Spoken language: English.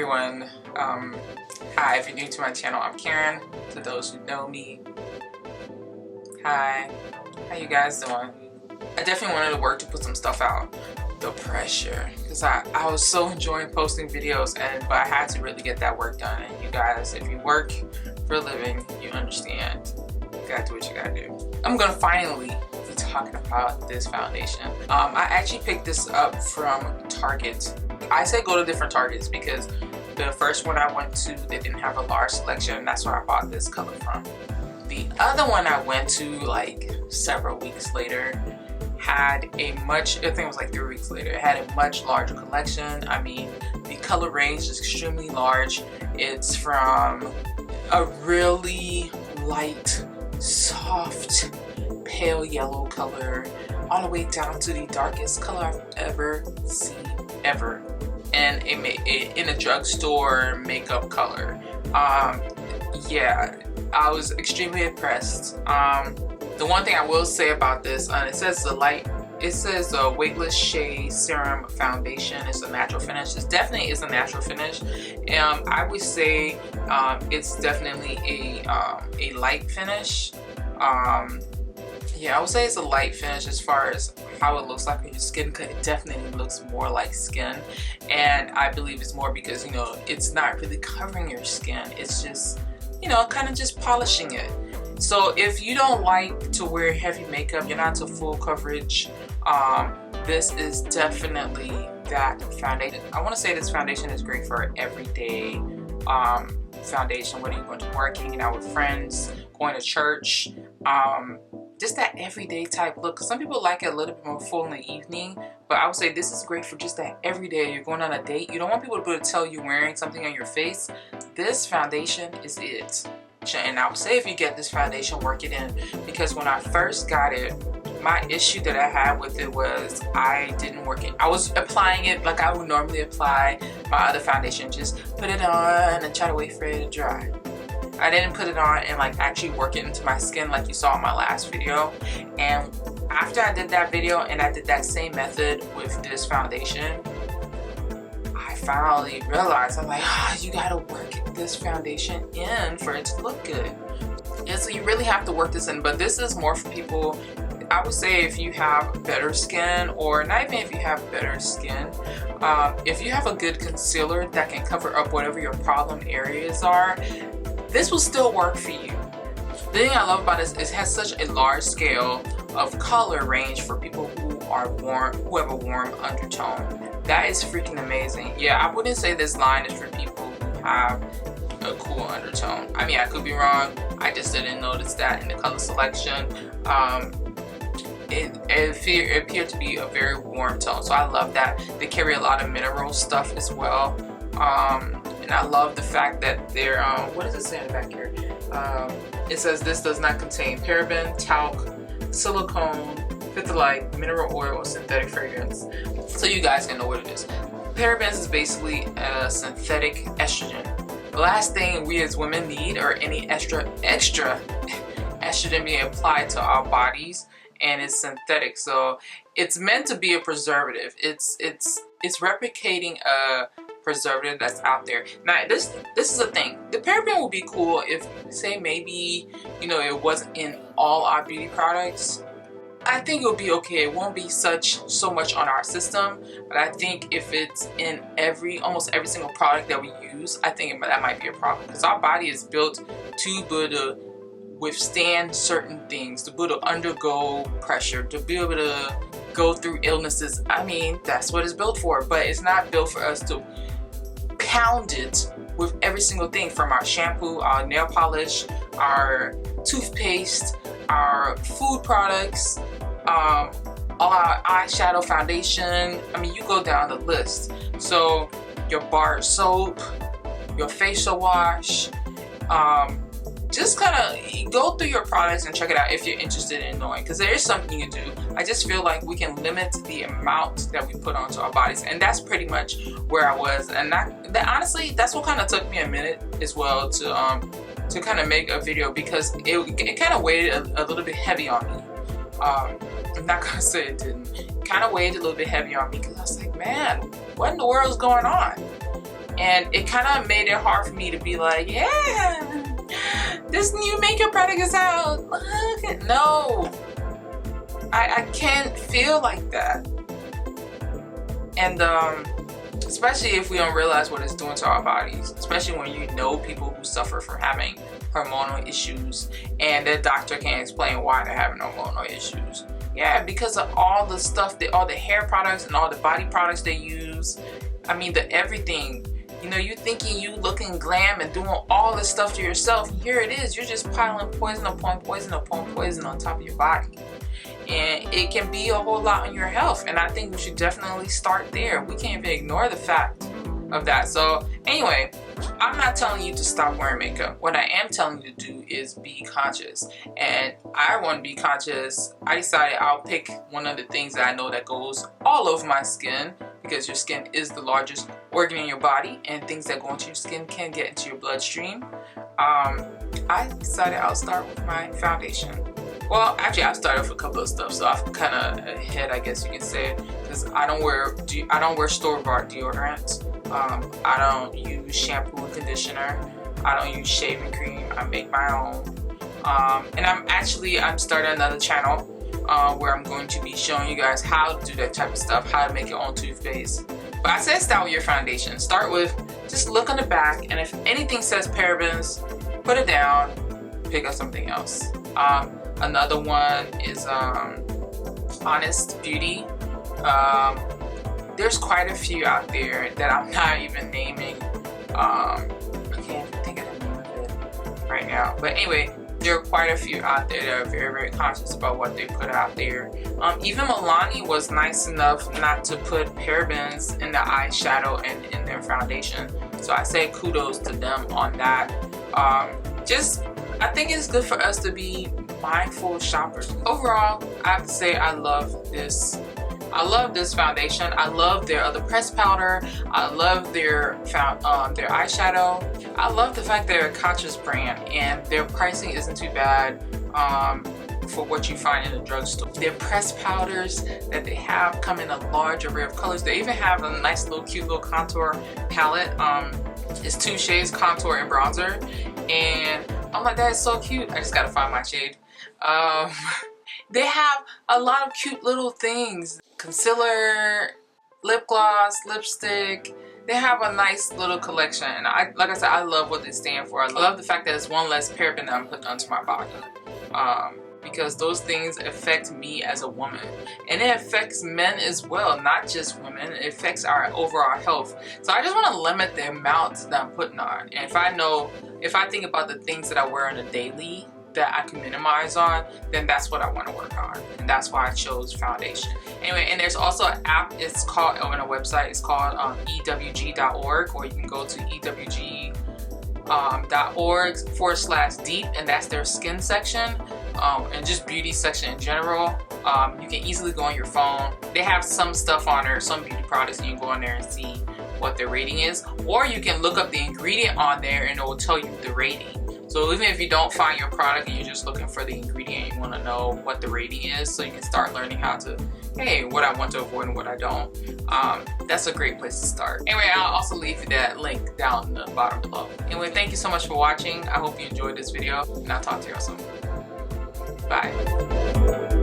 everyone. Hi, if you're new to my channel, I'm Karen. To those who know me, hi. How you guys doing? I definitely wanted to work to put some stuff out. The pressure, because I was so enjoying posting videos, but I had to really get that work done. And you guys, if you work for a living, you understand. You gotta do what you gotta do. I'm gonna finally be talking about this foundation. I actually picked this up from Target. I say go to different Targets because the first one I went to, they didn't have a large selection, and that's where I bought this color from. The other one I went to like several weeks later had a much, I think it was like 3 weeks later, it had a much larger collection. I mean, the color range is extremely large. It's from a really light, soft, pale yellow color all the way down to the darkest color I've ever seen, ever. And in a drugstore makeup color. Yeah, I was extremely impressed. The one thing I will say about this, it says a Weightless Shea Serum Foundation. It's a natural finish. It definitely is a natural finish. I would say it's definitely a light finish. Yeah, I would say it's a light finish as far as how it looks like on your skin, because it definitely looks more like skin. And I believe it's more because, you know, it's not really covering your skin. It's just, you know, kind of just polishing it. So if you don't like to wear heavy makeup, you're not to full coverage, this is definitely that foundation. I want to say this foundation is great for everyday foundation, whether you're going to work, hanging out with friends, going to church, just that everyday type look. Some people like it a little bit more full in the evening, but I would say this is great for just that everyday. You're going on a date, you don't want people to be able to tell you're wearing something on your face. This foundation is it. And I would say if you get this foundation, work it in, because when I first got it, my issue that I had with it was I didn't work it. I was applying it like I would normally apply my other foundation, just put it on and try to wait for it to dry. I didn't put it on and like actually work it into my skin like you saw in my last video. And after I did that video and I did that same method with this foundation, I finally realized, I'm like, you gotta work this foundation in for it to look good. And so you really have to work this in, but this is more for people, I would say if you have better skin, or not even if you have better skin, if you have a good concealer that can cover up whatever your problem areas are, this will still work for you. The thing I love about this is it has such a large scale of color range for people who are warm, who have a warm undertone. That is freaking amazing. Yeah, I wouldn't say this line is for people who have a cool undertone. I mean, I could be wrong. I just didn't notice that in the color selection. It appeared to be a very warm tone, so I love that. They carry a lot of mineral stuff as well. And I love the fact that they're, what does it say in the back here? It says this does not contain paraben, talc, silicone, phthalate, mineral oil, or synthetic fragrance. So you guys can know what it is. Parabens is basically a synthetic estrogen. The last thing we as women need are any extra estrogen being applied to our bodies, and it's synthetic. So it's meant to be a preservative. It's replicating a preservative that's out there. Now this is a thing. The paraben would be cool if, say, maybe, you know, it wasn't in all our beauty products. I think it would be okay. It won't be so much on our system, but I think if it's in almost every single product that we use, I think that might be a problem, because our body is built to be able to withstand certain things, to be able to undergo pressure, to be able to go through illnesses. I mean, that's what it's built for, but it's not built for us to pound it with every single thing, from our shampoo, our nail polish, our toothpaste, our food products, all our eyeshadow, foundation. I mean, you go down the list. So your bar soap, your facial wash, just kind of go through your products and check it out if you're interested in knowing, because there is something you can do. I just feel like we can limit the amount that we put onto our bodies, and that's pretty much where I was. And that honestly, that's what kind of took me a minute as well to kind of make a video, because it kind of weighed a little bit heavy on me. I'm not gonna say it didn't. It kind of weighed a little bit heavy on me, because I was like, man, what in the world is going on? And it kind of made it hard for me to be like, yeah, this new makeup product is out. No, I can't feel like that. And especially if we don't realize what it's doing to our bodies, especially when you know people who suffer from having hormonal issues and their doctor can't explain why they're having hormonal issues. Yeah, because of all the stuff, all the hair products and all the body products they use. I mean, the everything. You know, you thinking you looking glam and doing all this stuff to yourself. Here it is. You're just piling poison upon poison upon poison on top of your body. And it can be a whole lot on your health. And I think we should definitely start there. We can't even ignore the fact of that. So anyway, I'm not telling you to stop wearing makeup. What I am telling you to do is be conscious. And I want to be conscious. I decided I'll pick one of the things that I know that goes all over my skin, because your skin is the largest organ in your body, and things that go into your skin can get into your bloodstream. I decided I'll start with my foundation. Well, actually, I've started with a couple of stuff, so I'm kind of ahead, I guess you can say, because I don't wear store-bought deodorant. I don't use shampoo and conditioner. I don't use shaving cream. I make my own. And I'm starting another channel where I'm going to be showing you guys how to do that type of stuff, how to make your own toothpaste. But I said start with your foundation. Start with, just look on the back, and if anything says parabens, put it down, pick up something else. Another one is Honest Beauty. There's quite a few out there that I'm not even naming. I can't think of the name of it right now. But anyway, there are quite a few out there that are very, very conscious about what they put out there. Even Milani was nice enough not to put parabens in the eyeshadow and in their foundation. So I say kudos to them on that. I think it's good for us to be mindful shoppers. Overall, I have to say I love this. I love this foundation. I love their other pressed powder. I love their eyeshadow. I love the fact they're a conscious brand and their pricing isn't too bad for what you find in the drugstore. Their pressed powders that they have come in a large array of colors. They even have a nice little cute little contour palette. It's 2 shades, contour and bronzer. And oh my god, it's so cute. I just gotta find my shade. They have a lot of cute little things. Concealer, lip gloss, lipstick. They have a nice little collection. And like I said, I love what they stand for. I love the fact that it's one less paraben that I'm putting onto my body. Because those things affect me as a woman. And it affects men as well, not just women. It affects our overall health. So I just want to limit the amount that I'm putting on. And if I think about the things that I wear on a daily that I can minimize on, then that's what I want to work on. And that's why I chose foundation. Anyway, and there's also an app, it's called, on a website, it's called ewg.org, or you can go to ewg.org /deep, and that's their skin section. And just beauty section in general. You can easily go on your phone. They have some stuff on there, some beauty products, and you can go on there and see what the rating is. Or you can look up the ingredient on there and it will tell you the rating. So even if you don't find your product and you're just looking for the ingredient, you want to know what the rating is, so you can start learning how to, hey, what I want to avoid and what I don't. That's a great place to start. Anyway, I'll also leave that link down in the bottom below. Anyway, thank you so much for watching. I hope you enjoyed this video, and I'll talk to you all soon. Bye.